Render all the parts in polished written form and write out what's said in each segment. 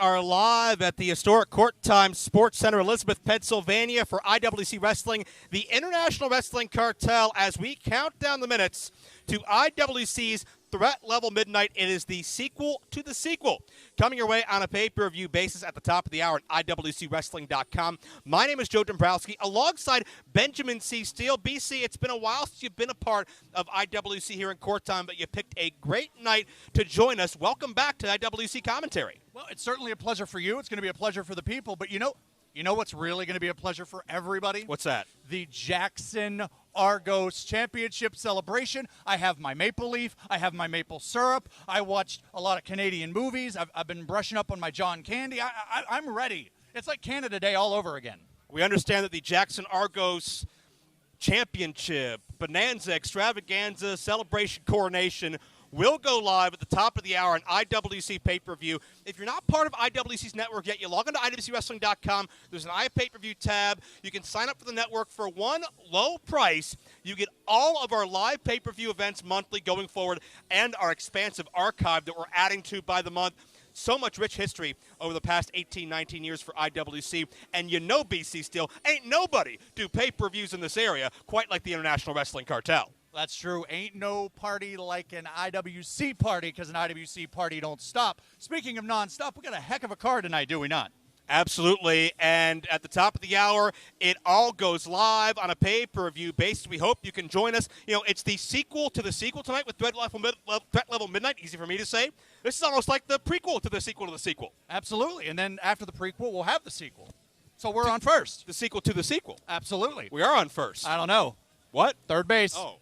are live at the historic Court Time Sports Center, Elizabeth, Pennsylvania, for IWC Wrestling, the International Wrestling Cartel, as we count down the minutes to IWC's Threat Level Midnight. It is the sequel to the sequel, coming your way on a pay-per-view basis at the top of the hour at IWCWrestling.com. My name is Joe Dombrowski, alongside Benjamin C. Steele. BC, it's been a while since you've been a part of IWC here in Court Time, but you picked a great night to join us. Welcome back to IWC Commentary. Well, it's certainly a pleasure for you. It's going to be a pleasure for the people. But you know what's really going to be a pleasure for everybody? What's that? The Jackson Argos Championship celebration. I have my maple leaf. I have my maple syrup. I watched a lot of Canadian movies. I've been brushing up on my John Candy. I'm ready. It's like Canada Day all over again. We understand that the Jackson Argos Championship, Bonanza, Extravaganza, Celebration, Coronation will go live at the top of the hour on IWC pay-per-view. If you're not part of IWC's network yet, you log on to IWCWrestling.com. There's an iPay-per-view tab. You can sign up for the network for one low price. You get all of our live pay-per-view events monthly going forward and our expansive archive that we're adding to by the month. So much rich history over the past 18, 19 years for IWC. And you know, BC Steele, ain't nobody do pay-per-views in this area quite like the International Wrestling Cartel. That's true. Ain't no party like an IWC party, because an IWC party don't stop. Speaking of nonstop, we got a heck of a card tonight, do we not? Absolutely. And at the top of the hour, it all goes live on a pay-per-view basis. We hope you can join us. You know, it's the sequel to the sequel tonight with Threat Level Midnight. Easy for me to say. This is almost like the prequel to the sequel to the sequel. Absolutely. And then after the prequel, we'll have the sequel. So we're on first. The sequel to the sequel. Absolutely. We are on first. I don't know. What? Third base. Oh.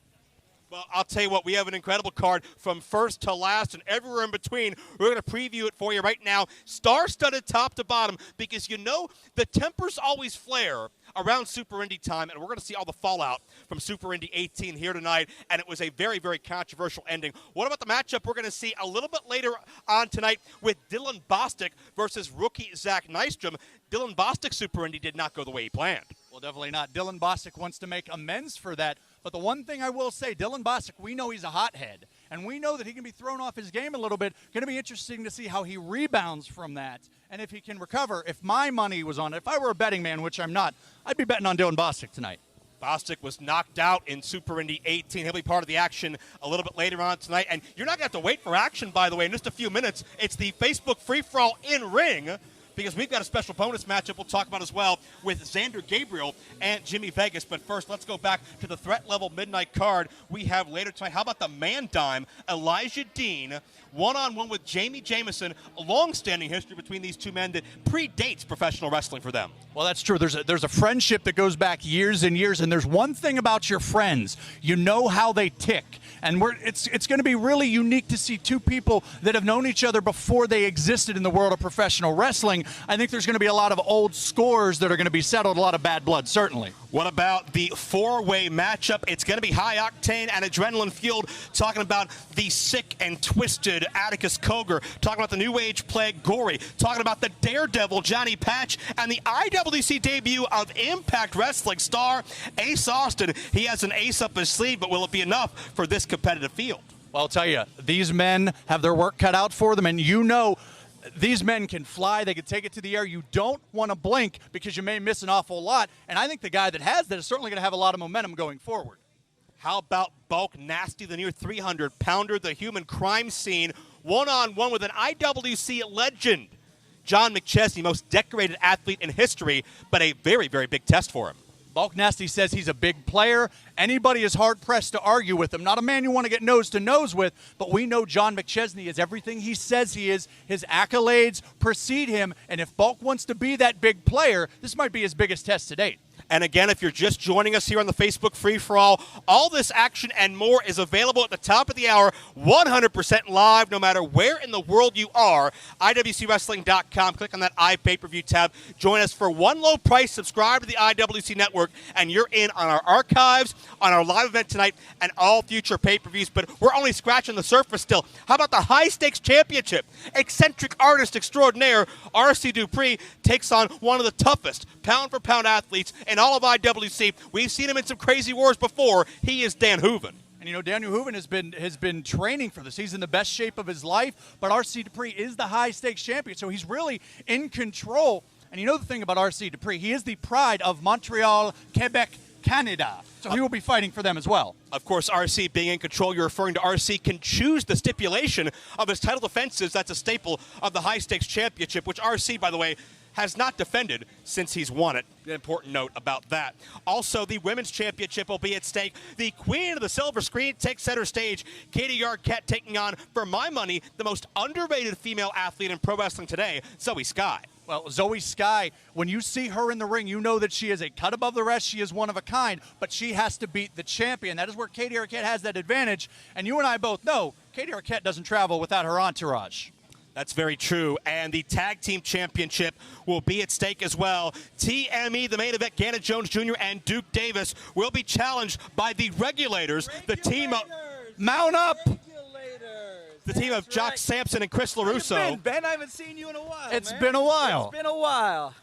Well, I'll tell you what, we have an incredible card from first to last and everywhere in between. We're going to preview it for you right now, star-studded top to bottom, because you know the tempers always flare around Super Indy time, and we're going to see all the fallout from Super Indy 18 here tonight, and it was a very, very controversial ending. What about the matchup we're going to see a little bit later on tonight with Dylan Bostic versus rookie Zach Nystrom? Dylan Bostic's Super Indy did not go the way he planned. Well, definitely not. Dylan Bostic wants to make amends for that. But the one thing I will say, Dylan Bostic, we know he's a hothead, and we know that he can be thrown off his game a little bit. Going to be interesting to see how he rebounds from that and if he can recover. If my money was on it, if I were a betting man, which I'm not, I'd be betting on Dylan Bostic tonight. Bostic was knocked out in Super Indy 18. He'll be part of the action a little bit later on tonight. And you're not going to have to wait for action, by the way, in just a few minutes. It's the Facebook free-for-all in ring, because we've got a special bonus matchup we'll talk about as well with Xander Gabriel and Jimmy Vegas. But first, let's go back to the Threat Level Midnight card we have later tonight. How about the Man Dime, Elijah Dean, one-on-one with Jamie Jamison, a long-standing history between these two men that predates professional wrestling for them. Well, that's true. There's a friendship that goes back years and years, and there's one thing about your friends. You know how they tick. And it's going to be really unique to see two people that have known each other before they existed in the world of professional wrestling. I think there's going to be a lot of old scores that are going to be settled, a lot of bad blood, certainly. What about the four-way matchup? It's going to be high-octane and adrenaline-fueled, talking about the sick and twisted Atticus Cogar, talking about the New Age Plague Gory, talking about the Daredevil Johnny Patch, and the IWC debut of Impact Wrestling star Ace Austin. He has an ace up his sleeve, but will it be enough for this competitive field? Well, I'll tell you, these men have their work cut out for them, and you know these men can fly. They can take it to the air. You don't want to blink because you may miss an awful lot, and I think the guy that has that is certainly going to have a lot of momentum going forward. How about Bulk Nasty, the near 300-pounder, the human crime scene, one-on-one with an IWC legend, John McChesney, most decorated athlete in history, but a very, very big test for him. Bulk Nasty says he's a big player. Anybody is hard-pressed to argue with him. Not a man you want to get nose-to-nose with, but we know John McChesney is everything he says he is. His accolades precede him, and if Bulk wants to be that big player, this might be his biggest test to date. And again, if you're just joining us here on the Facebook free-for-all, all this action and more is available at the top of the hour, 100% live, no matter where in the world you are. IWCWrestling.com. Click on that iPay-per-view tab. Join us for one low price. Subscribe to the IWC Network, and you're in on our archives, on our live event tonight, and all future pay-per-views. But we're only scratching the surface still. How about the high-stakes championship? Eccentric artist extraordinaire R.C. Dupree takes on one of the toughest pound-for-pound athletes in all of IWC. We've seen him in some crazy wars before. He is Dan Hooven. And you know, Daniel Hooven has been training for this. He's in the best shape of his life, but RC Dupree is the high stakes champion, so he's really in control. And you know the thing about RC Dupree, he is the pride of Montreal, Quebec, Canada. So he will be fighting for them as well. Of course, RC being in control, you're referring to RC can choose the stipulation of his title defenses. That's a staple of the high stakes championship, which RC, by the way, has not defended since he's won it. An important note about that. Also, the women's championship will be at stake. The queen of the silver screen takes center stage. Katie Arquette taking on, for my money, the most underrated female athlete in pro wrestling today, Zoe Sky. Well, Zoe Sky, when you see her in the ring, you know that she is a cut above the rest. She is one of a kind, but she has to beat the champion. That is where Katie Arquette has that advantage. And you and I both know Katie Arquette doesn't travel without her entourage. That's very true. And the tag team championship will be at stake as well. TME, the main event, Gannon Jones Jr. and Duke Davis will be challenged by the Regulators. The team of Mount Up. The team of Jock Sampson and Chris LaRusso. How you been, Ben? I haven't seen you in a while. It's been a while. It's been a while.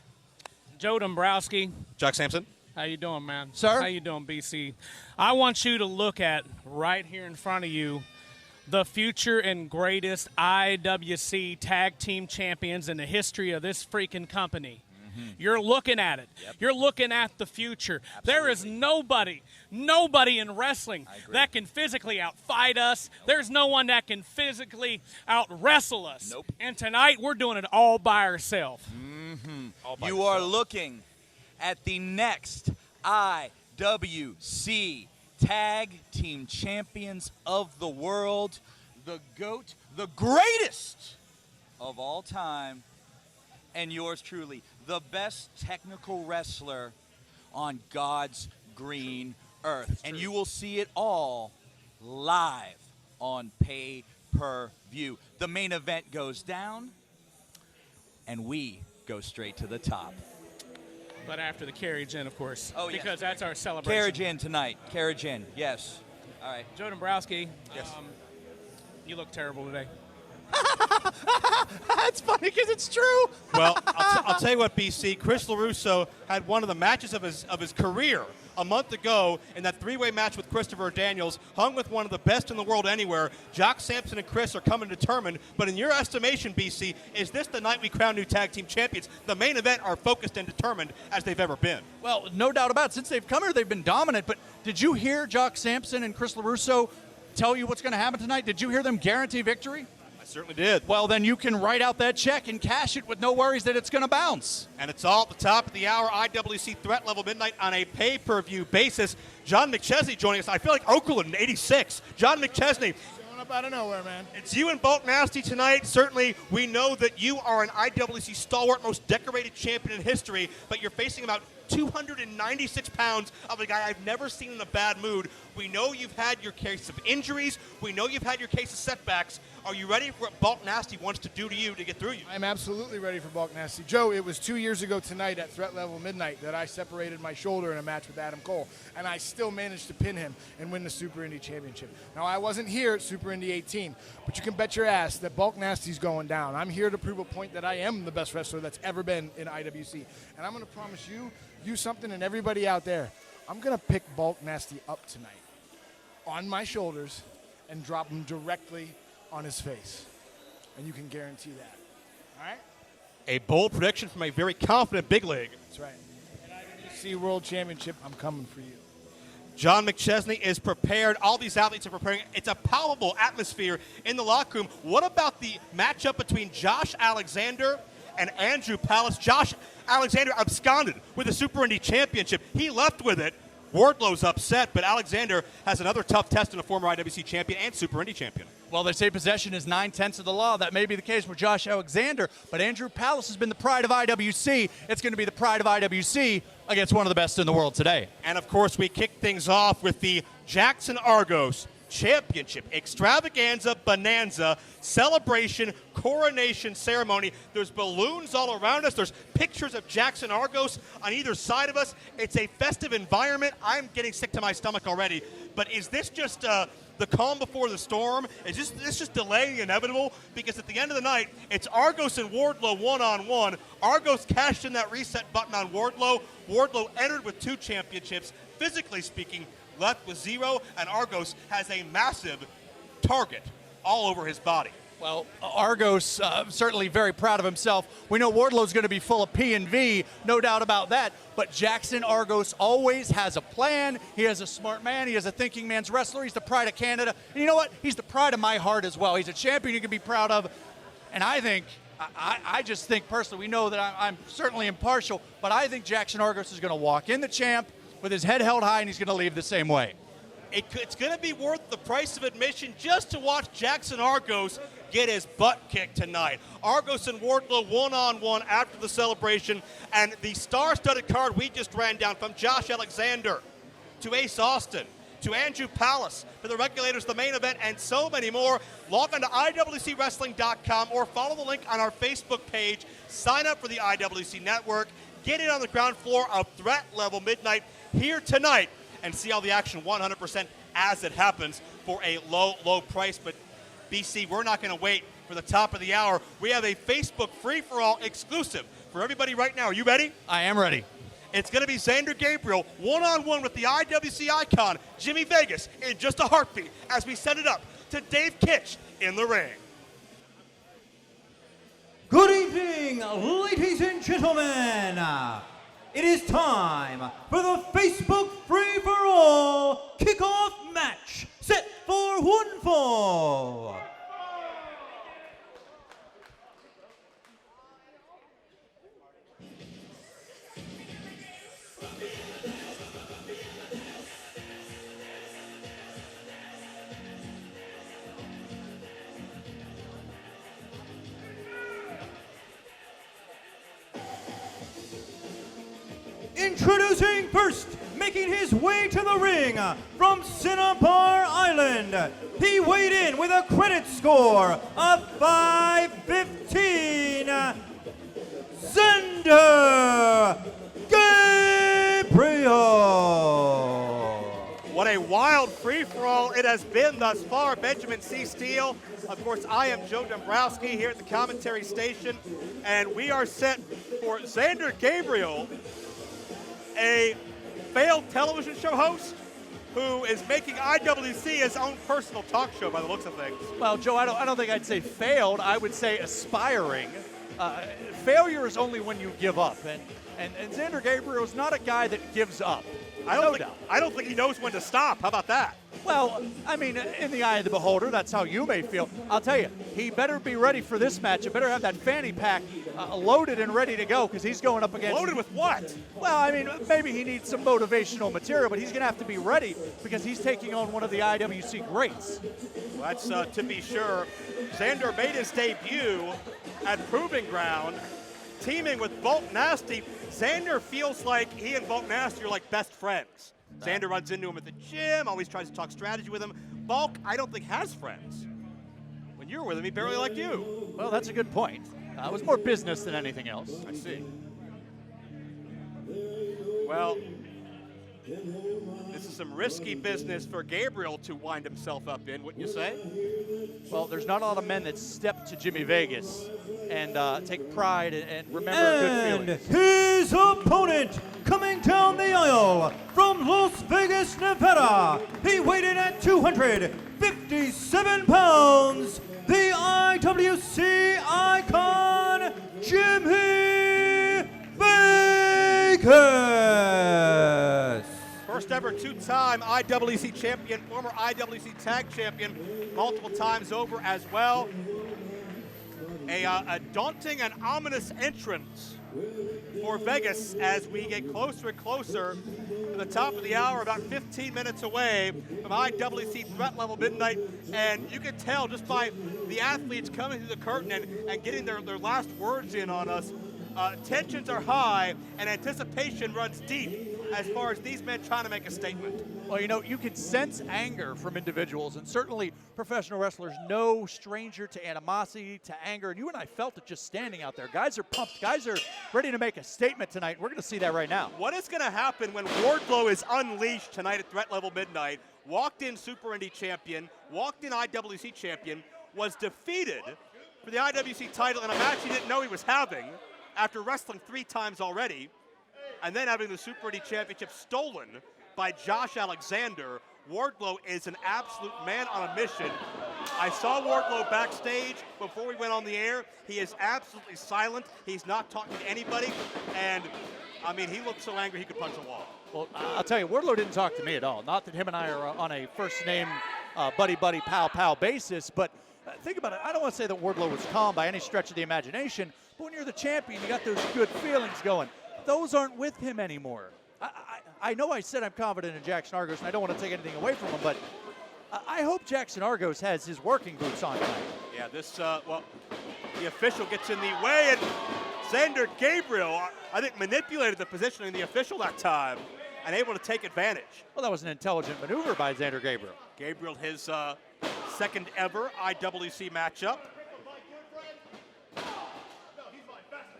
Joe Dombrowski. Jock Sampson. How you doing, man? Sir? How you doing, BC? I want you to look at right here in front of you the future and greatest IWC tag team champions in the history of this freaking company. You're looking at it. Yep. You're looking at the future. Absolutely. There is nobody in wrestling that can physically outfight us. There's no one that can physically out-wrestle us. Nope. And tonight, we're doing it all by ourselves. You are looking at the next IWC Tag Team Champions of the world, the GOAT, the greatest of all time, and yours truly, the best technical wrestler on God's green earth. And you will see it all live on pay-per-view. The main event goes down, and we go straight to the top. But after the carriage in, of course. Oh, yes. Because that's our celebration. Carriage in tonight. Carriage in. Yes. All right. Joe Dombrowski, Yes. you look terrible today. That's funny because it's true. Well, I'll tell you what, BC. Chris LaRusso had one of the matches of his career a month ago in that three-way match with Christopher Daniels, hung with one of the best in the world anywhere. Jock Sampson and Chris are coming determined. But in your estimation, BC, is this the night we crown new tag team champions? The main event are focused and determined as they've ever been. Well, no doubt about it. Since they've come here, they've been dominant. But did you hear Jock Sampson and Chris LaRusso tell you what's going to happen tonight? Did you hear them guarantee victory? Certainly did. Well, then you can write out that check and cash it with no worries that it's going to bounce. And it's all at the top of the hour, IWC Threat Level Midnight on a pay-per-view basis. John McChesney joining us. I feel like Oakland in 86. John McChesney. Showing up out of nowhere, man. It's you and Bulk Nasty tonight. Certainly, we know that you are an IWC stalwart, most decorated champion in history, but you're facing about 296 pounds of a guy I've never seen in a bad mood. We know you've had your case of injuries. We know you've had your case of setbacks. Are you ready for what Bulk Nasty wants to do to you to get through you? I'm absolutely ready for Bulk Nasty. Joe, it was 2 years ago tonight at Threat Level Midnight that I separated my shoulder in a match with Adam Cole, and I still managed to pin him and win the Super Indy Championship. Now, I wasn't here at Super Indy 18, but you can bet your ass that Bulk Nasty's going down. I'm here to prove a point that I am the best wrestler that's ever been in IWC, and I'm going to promise you something, and everybody out there, I'm going to pick Bulk Nasty up tonight on my shoulders and drop him directly on his face. And you can guarantee that. All right? A bold prediction from a very confident big league. That's right. And IWC World Championship, I'm coming for you. John McChesney is prepared. All these athletes are preparing. It's a palpable atmosphere in the locker room. What about the matchup between Josh Alexander and Andrew Palace? Josh Alexander absconded with the Super Indy Championship. He left with it. Wardlow's upset, but Alexander has another tough test in a former IWC champion and Super Indy champion. Well, they say possession is 9/10 of the law. That may be the case with Josh Alexander, but Andrew Palace has been the pride of IWC. It's going to be the pride of IWC against one of the best in the world today. And, of course, we kick things off with the Jackson Argos Championship Extravaganza Bonanza Celebration Coronation Ceremony. There's balloons all around us. There's pictures of Jackson Argos on either side of us. It's a festive environment. I'm getting sick to my stomach already. But is this just the calm before the storm? Is this just delaying the inevitable? Because at the end of the night, it's Argos and Wardlow one-on-one. Argos cashed in that reset button on Wardlow. Wardlow entered with 2 championships. Physically speaking, left with 0, and Argos has a massive target all over his body. Well, Argos certainly very proud of himself. We know Wardlow's going to be full of P&V, no doubt about that. But Jackson Argos always has a plan. He is a smart man. He is a thinking man's wrestler. He's the pride of Canada. And you know what? He's the pride of my heart as well. He's a champion you can be proud of. And I think, I just think personally, we know that I'm certainly impartial, but I think Jackson Argos is going to walk in the champ with his head held high, and he's going to leave the same way. It's going to be worth the price of admission just to watch Jackson Argos get his butt kicked tonight. Argos and Wardlow one-on-one after the celebration, and the star-studded card we just ran down from Josh Alexander to Ace Austin to Andrew Palace, to the Regulators, the main event, and so many more. Log on to IWCWrestling.com or follow the link on our Facebook page. Sign up for the IWC Network. Get in on the ground floor of Threat Level Midnight here tonight and see all the action 100% as it happens for a low, low price. But BC, we're not going to wait for the top of the hour. We have a Facebook free-for-all exclusive for everybody right now. Are you ready? I am ready. It's going to be Xander Gabriel one-on-one with the IWC icon, Jimmy Vegas, in just a heartbeat as we set it up to Dave Kitch in the ring. Good evening, ladies and gentlemen. It is time for the Facebook free-for-all kickoff match set for one fall. Introducing first, making his way to the ring from Cinnabar Island. He weighed in with a credit score of 515. Xander Gabriel. What a wild free-for-all it has been thus far. Benjamin C. Steele. Of course, I am Joe Dombrowski here at the commentary station, and we are set for Xander Gabriel, a failed television show host who is making IWC his own personal talk show by the looks of things. Well, Joe, I don't think I'd say failed. I would say aspiring. Failure is only when you give up, and Xander Gabriel is not a guy that gives up. I don't think he knows when to stop. How about that? Well, I mean, in the eye of the beholder, that's how you may feel. I'll tell you, he better be ready for this match. He better have that fanny pack loaded and ready to go because he's going up against... Loaded with what? Well, I mean, maybe he needs some motivational material, but he's going to have to be ready because he's taking on one of the IWC greats. Well, that's to be sure. Xander made his debut at Proving Ground, teaming with Bulk Nasty. Xander feels like he and Bulk Nasty are like best friends. Xander runs into him at the gym, always tries to talk strategy with him. Bulk, I don't think, has friends. When you're with him, he barely liked you. Well, that's a good point. It was more business than anything else. I see. Well, this is some risky business for Gabriel to wind himself up in, wouldn't you say? Well, there's not a lot of men that step to Jimmy Vegas and take pride and remember good feelings. His opponent, coming down the aisle from Las Vegas, Nevada. He weighed in at 257 pounds. The IWC icon, Jimmy Vegas. First ever two-time IWC champion, former IWC tag champion, multiple times over as well. A daunting and ominous entrance for Vegas as we get closer and closer to the top of the hour, about 15 minutes away from IWC Threat Level Midnight. And you can tell just by the athletes coming through the curtain and getting their last words in on us, tensions are high and anticipation runs deep as far as these men trying to make a statement. Well, you know, you can sense anger from individuals, and certainly professional wrestlers, no stranger to animosity, to anger, and you and I felt it just standing out there. Guys are pumped. Guys are ready to make a statement tonight. We're going to see that right now. What is going to happen when Wardlow is unleashed tonight at Threat Level Midnight, walked in Super Indie champion, walked in IWC champion, was defeated for the IWC title in a match he didn't know he was having after wrestling 3 times already, and then having the Super Indie Championship stolen by Josh Alexander. Wardlow is an absolute man on a mission. I saw Wardlow backstage before we went on the air. He is absolutely silent. He's not talking to anybody. And, I mean, he looks so angry he could punch a wall. Well, I'll tell you, Wardlow didn't talk to me at all. Not that him and I are on a first-name buddy-buddy, pal-pal basis, but think about it. I don't want to say that Wardlow was calm by any stretch of the imagination, but when you're the champion, you got those good feelings going. Those aren't with him anymore. I know I said I'm confident in Jackson Argos, and I don't want to take anything away from him, but I hope Jackson Argos has his working boots on tonight. Yeah, this, well, the official gets in the way, and Xander Gabriel, I think, manipulated the positioning of the official that time and able to take advantage. Well, that was an intelligent maneuver by Xander Gabriel. Gabriel, his second ever IWC matchup.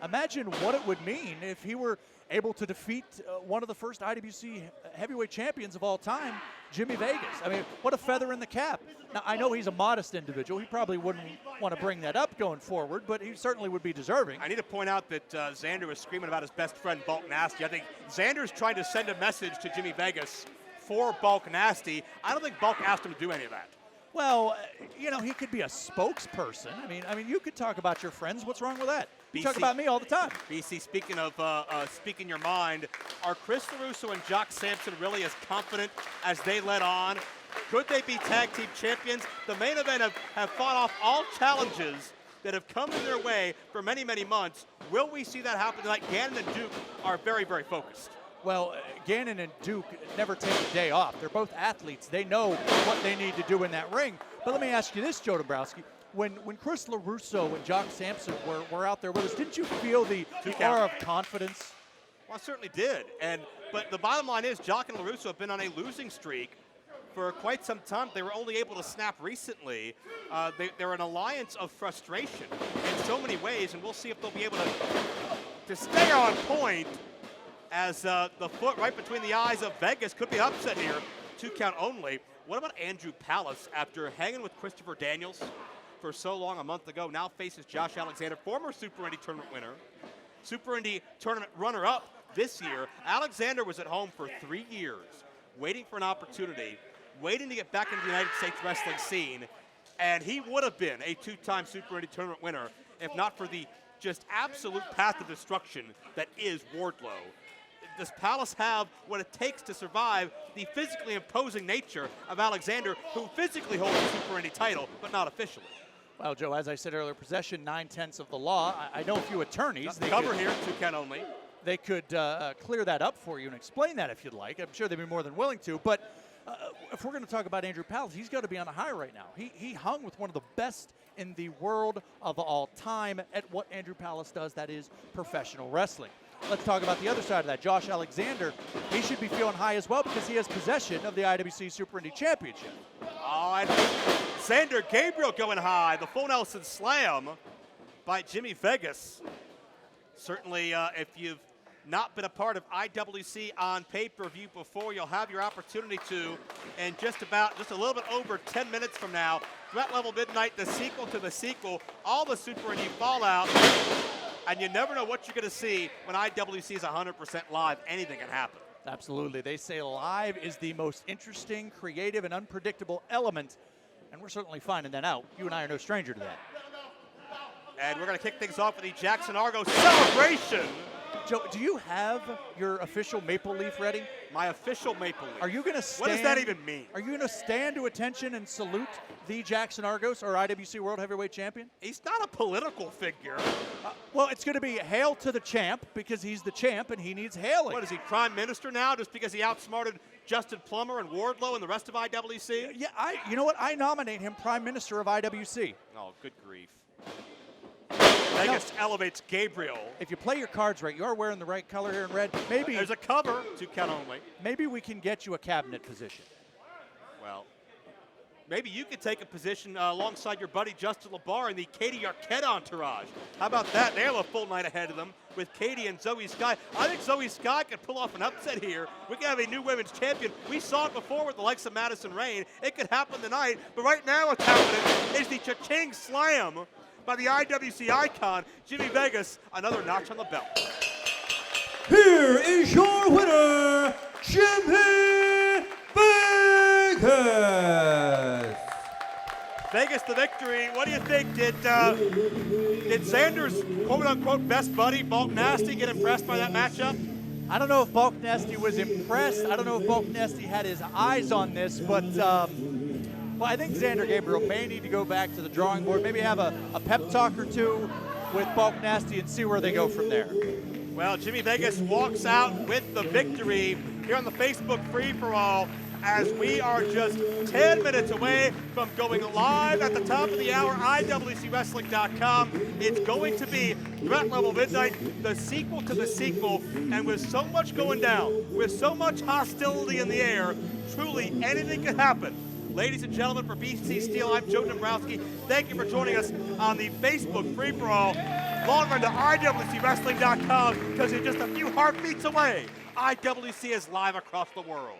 Imagine what it would mean if he were able to defeat one of the first IWC heavyweight champions of all time, Jimmy Vegas. I mean, what a feather in the cap. Now, I know he's a modest individual. He probably wouldn't want to bring that up going forward, but he certainly would be deserving. I need to point out that Xander was screaming about his best friend, Bulk Nasty. I think Xander's trying to send a message to Jimmy Vegas for Bulk Nasty. I don't think Bulk asked him to do any of that. Well, you know, he could be a spokesperson. I mean, you could talk about your friends. What's wrong with that? You talk about me all the time. BC, speaking of speaking your mind, are Chris LaRusso and Jock Sampson really as confident as they let on? Could they be tag team champions? The main event have fought off all challenges that have come in their way for many, many months. Will we see that happen tonight? Gannon and Duke are very, very focused. Well, Gannon and Duke never take a day off. They're both athletes. They know what they need to do in that ring. But let me ask you this, Joe Dombrowski. When Chris LaRusso and Jock Sampson were out there with us, didn't you feel the aura of confidence? Well, I certainly did. But the bottom line is Jock and LaRusso have been on a losing streak for quite some time. They were only able to snap recently. They're an alliance of frustration in so many ways, and we'll see if they'll be able to stay on point as the foot right between the eyes of Vegas could be upset here. 2 count only. What about Andrew Palace after hanging with Christopher Daniels for so long a month ago? Now faces Josh Alexander, former Super Indy tournament winner, Super Indy tournament runner-up this year. Alexander was at home for 3 years, waiting for an opportunity, waiting to get back into the United States wrestling scene, and he would have been a 2-time Super Indy tournament winner if not for the just absolute path of destruction that is Wardlow. Does Palace have what it takes to survive the physically imposing nature of Alexander, who physically holds the Super Indy title, but not officially? Well, Joe, as I said earlier, possession 9/10 of the law. I know a few attorneys. They cover here, 2 count only. They could clear that up for you and explain that if you'd like. I'm sure they'd be more than willing to. But if we're going to talk about Andrew Palace, he's got to be on a high right now. He hung with one of the best in the world of all time at what Andrew Palace does, that is professional wrestling. Let's talk about the other side of that. Josh Alexander, he should be feeling high as well because he has possession of the IWC Super Indy Championship. Oh, and Xander Gabriel going high. The full Nelson slam by Jimmy Vegas. Certainly, if you've not been a part of IWC on pay-per-view before, you'll have your opportunity to in just a little bit over 10 minutes from now. Threat Level Midnight, the sequel to the sequel, all the Super Indy Fallout. And you never know what you're going to see when IWC is 100% live. Anything can happen. Absolutely. They say live is the most interesting, creative, and unpredictable element, and we're certainly finding that out. You and I are no stranger to that. And we're going to kick things off with the Jackson Argos celebration. Joe, do you have your official maple leaf ready? My official maple leaf. Are you going to stand? What does that even mean? Are you going to stand to attention and salute the Jackson Argos, our IWC World Heavyweight Champion? He's not a political figure. Well, it's going to be hail to the champ because he's the champ and he needs hailing. What is he, prime minister now just because he outsmarted Justin Plummer and Wardlow and the rest of IWC? Yeah, you know what? I nominate him prime minister of IWC. Oh, good grief. Vegas elevates Gabriel. If you play your cards right, you are wearing the right color here in red. Maybe there's a cover, 2 count only. Maybe we can get you a cabinet position. Well, maybe you could take a position alongside your buddy Justin LaBar in the Katie Arquette entourage. How about that? They have a full night ahead of them with Katie and Zoe Sky. I think Zoe Sky could pull off an upset here. We could have a new women's champion. We saw it before with the likes of Madison Rayne. It could happen tonight, but right now what's happening is the Cha-Ching Slam by the IWC icon, Jimmy Vegas, another notch on the belt. Here is your winner, Jimmy Vegas, the victory. What do you think? Did Xander's quote-unquote best buddy, Bulk Nasty, get impressed by that matchup? I don't know if Bulk Nasty was impressed. I don't know if Bulk Nasty had his eyes on this, but well, I think Xander Gabriel may need to go back to the drawing board, maybe have a pep talk or two with Bulk Nasty and see where they go from there. Well, Jimmy Vegas walks out with the victory here on the Facebook free-for-all as we are just 10 minutes away from going live at the top of the hour, IWCWrestling.com. It's going to be Threat Level Midnight, the sequel to the sequel, and with so much going down, with so much hostility in the air, truly anything can happen. Ladies and gentlemen, for BC Steel, I'm Joe Dombrowski. Thank you for joining us on the Facebook free-for-all. Log on to IWCWrestling.com because in just a few heartbeats away, IWC is live across the world.